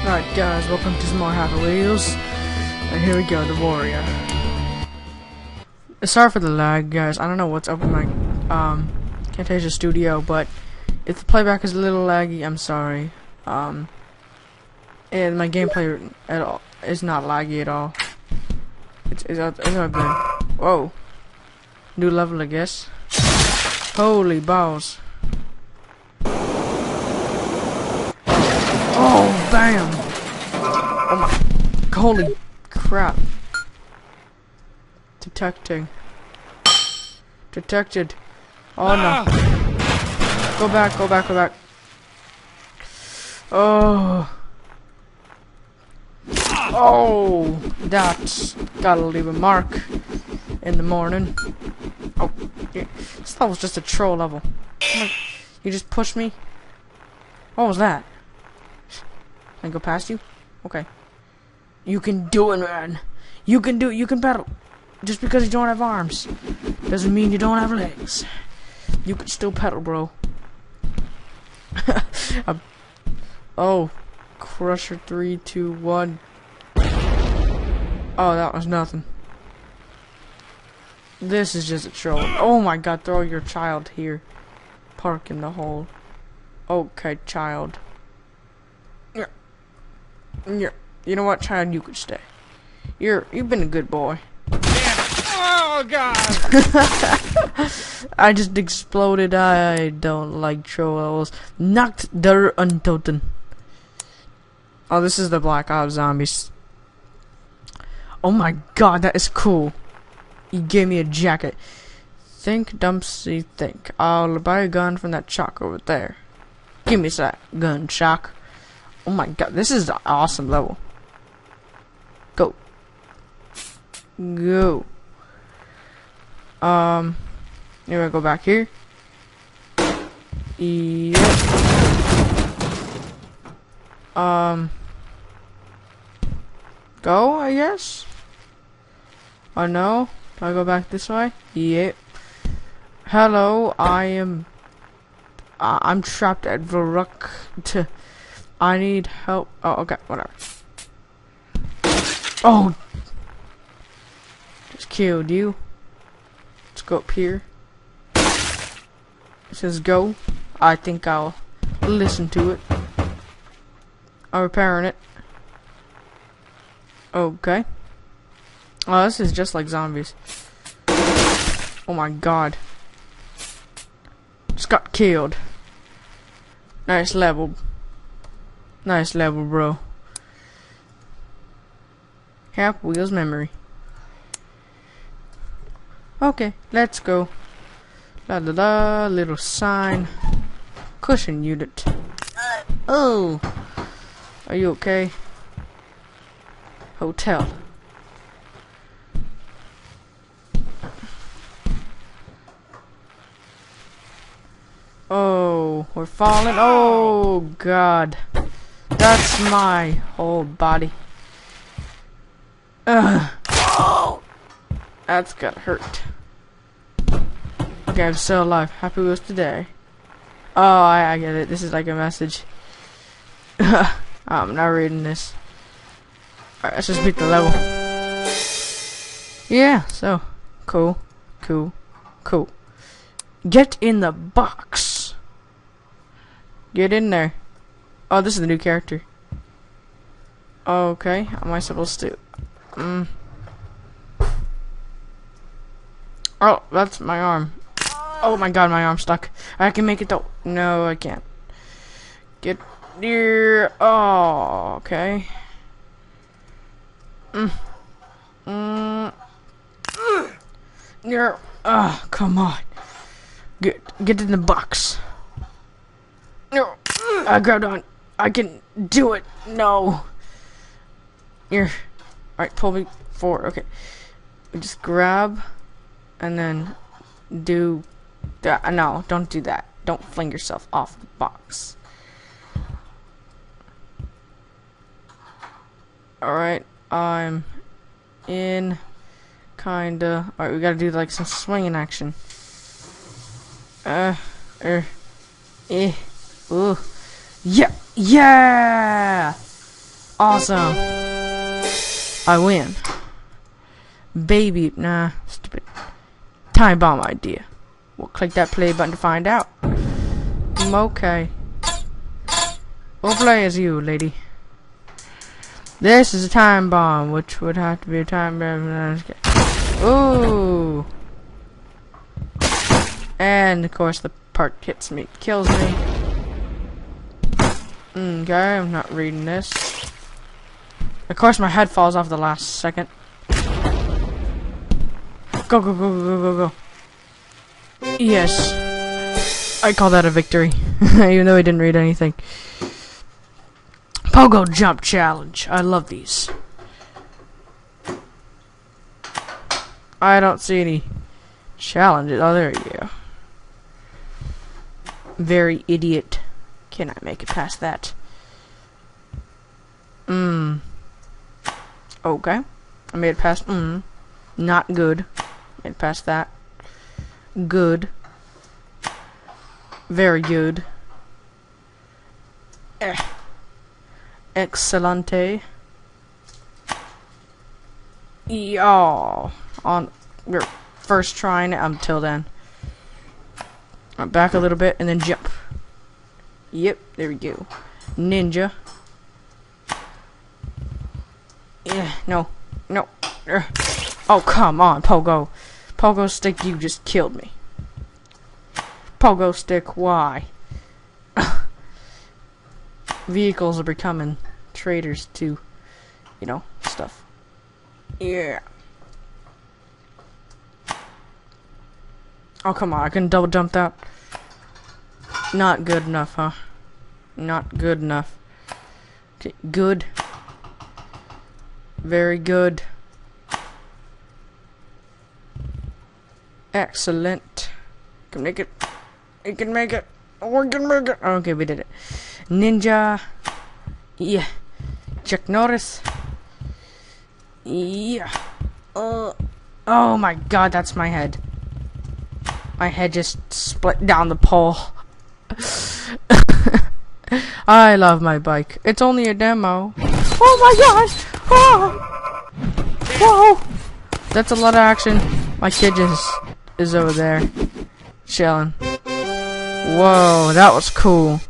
Alright guys, welcome to some more Happy Wheels. And here we go, the Warrior. Sorry for the lag, guys. I don't know what's up with my Camtasia Studio, but if the playback is a little laggy, I'm sorry. And my gameplay at all is not laggy at all. It's not bad. Whoa. New level, I guess. Holy balls. Oh, bam! Oh my, holy crap. Detecting. Detected. Oh no. Go back, go back, go back. Oh. Oh, that's gotta leave a mark in the morning. Oh, yeah. This level's just a troll level. You just pushed me? What was that? Can I go past you? Okay. You can do it, man. You can do it. You can pedal. Just because you don't have arms doesn't mean you don't have legs. You can still pedal, bro. Oh. Crusher 3, 2, 1. Oh, that was nothing. This is just a troll. Oh my god, throw your child here. Park in the hole. Okay, child. Yeah. You know what, child? You could stay. You've been a good boy. Oh god! I just exploded. I don't like trolls. Knocked der Untoten. Oh, this is the Black Ops Zombies. Oh my god, that is cool. He gave me a jacket. Think, Dumpsy, think. I'll buy a gun from that Chock over there. Give me that gun, Chock. Oh my god, this is an awesome level. Go. Go. You wanna go back here? Yep. Go, I guess? Oh no? Do I go back this way? Yep. Hello, I'm trapped at Varuk. I need help. Oh, okay, whatever. Oh! Just killed you. Let's go up here. It says go. I think I'll listen to it. I'm repairing it. Okay. Oh, this is just like zombies. Oh my god. Just got killed. Nice level. Nice level, bro. Happy Wheels memory. Okay, let's go. La la la, little sign. Cushion unit. Oh, are you okay? Hotel. Oh, we're falling. Oh god. That's my whole body. Ugh. Oh, that's gotta hurt. Okay, I'm still alive. Happy Wheels today. Oh, I get it. This is like a message. I'm not reading this. Alright, let's just beat the level. Yeah, so cool, cool, cool. Get in the box. Get in there. Oh, this is the new character. Okay, how am I supposed to? Oh, that's my arm. Oh my god, my arm's stuck. I can make it though. No, I can't. Get near. Oh, okay. Near. Oh, come on. Get in the box. No. I grabbed on. I can do it. No. Here. Alright, pull me forward. Okay. We just grab and then do that. No, don't do that. Don't fling yourself off the box. Alright, I'm in kinda. Alright, we gotta do like some swinging action. Ooh. Yeah! Yeah! Awesome. I win. Baby, nah, stupid. Time bomb idea. We'll click that play button to find out. Okay. We'll play as you, lady. This is a time bomb, which would have to be a time bomb. Ooh. And of course the part hits me, kills me. Okay, I'm not reading this. Of course my head falls off the last second. Go, go, go, go, go, go. Yes. I call that a victory. Even though I didn't read anything. Pogo jump challenge. I love these. I don't see any challenges. Oh, there you go. Very idiot. Can I make it past that? Okay. I made it past not good. Made it past that. Good. Very good. Excelente. Y'all. On your first trying until then. Back a little bit and then jump. Yep, there we go. Ninja. Yeah, no. No. Oh, come on, Pogo. Pogo stick, you just killed me. Pogo stick, why? Vehicles are becoming traitors to, you know, stuff. Yeah. Oh, come on, I can double jump that. Not good enough, huh? Not good enough. Okay, good. Very good. Excellent. Can make it. We can make it. We can make it. Okay, we did it. Ninja. Yeah. Chuck Norris. Yeah. Oh my god, that's my head. My head just split down the pole. I love my bike. It's only a demo. Oh my gosh! Oh! Whoa! That's a lot of action. My kid just is over there, chilling. Whoa, that was cool.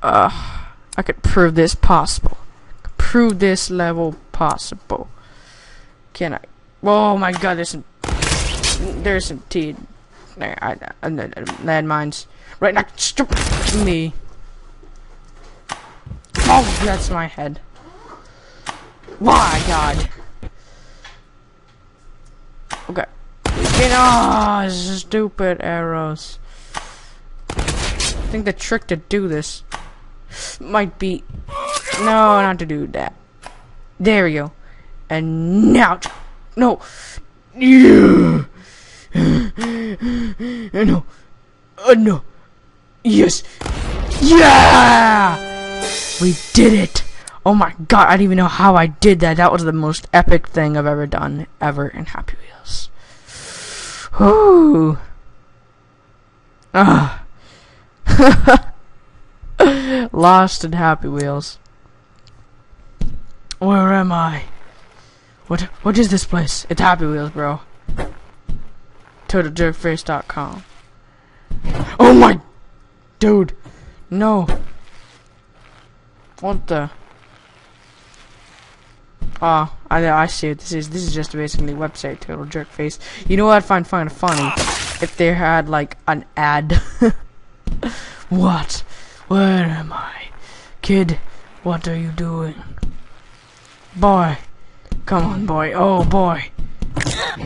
I could prove this possible. Prove this level possible. Can I? Oh my god, there's some landmines right next to me. Oh, that's my head. Why, God? Okay. Oh, stupid arrows. I think the trick to do this might be no, not to do that. There we go. And now, no. Yeah. No. No. Yes. Yeah. We did it. Oh my god, I don't even know how I did that. That was the most epic thing I've ever done ever in Happy Wheels. Whoo. Ah. Lost in Happy Wheels. Where am I? What is this place? It's Happy Wheels, bro. TotalJerkface.com. Oh my dude. No. What the? Oh, I see it. This is just basically website Total Jerk Face. You know what I'd find funny? If they had like an ad. What? Where am I? Kid, what are you doing? Boy. Come on, boy. Oh boy.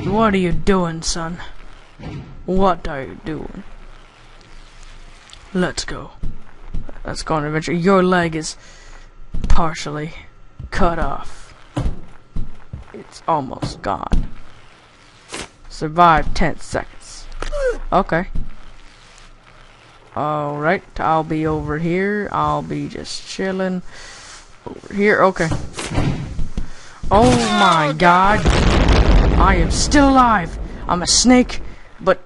What are you doing, son? What are you doing? Let's go. Let's go on an adventure. Your leg is partially cut off. It's almost gone. Survive 10 seconds. Okay. Alright, I'll be over here. I'll be just chilling. Over here, okay. Oh my god. I am still alive. I'm a snake, but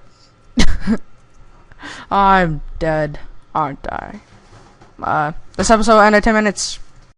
I'm dead, aren't I? This episode ended 10 minutes.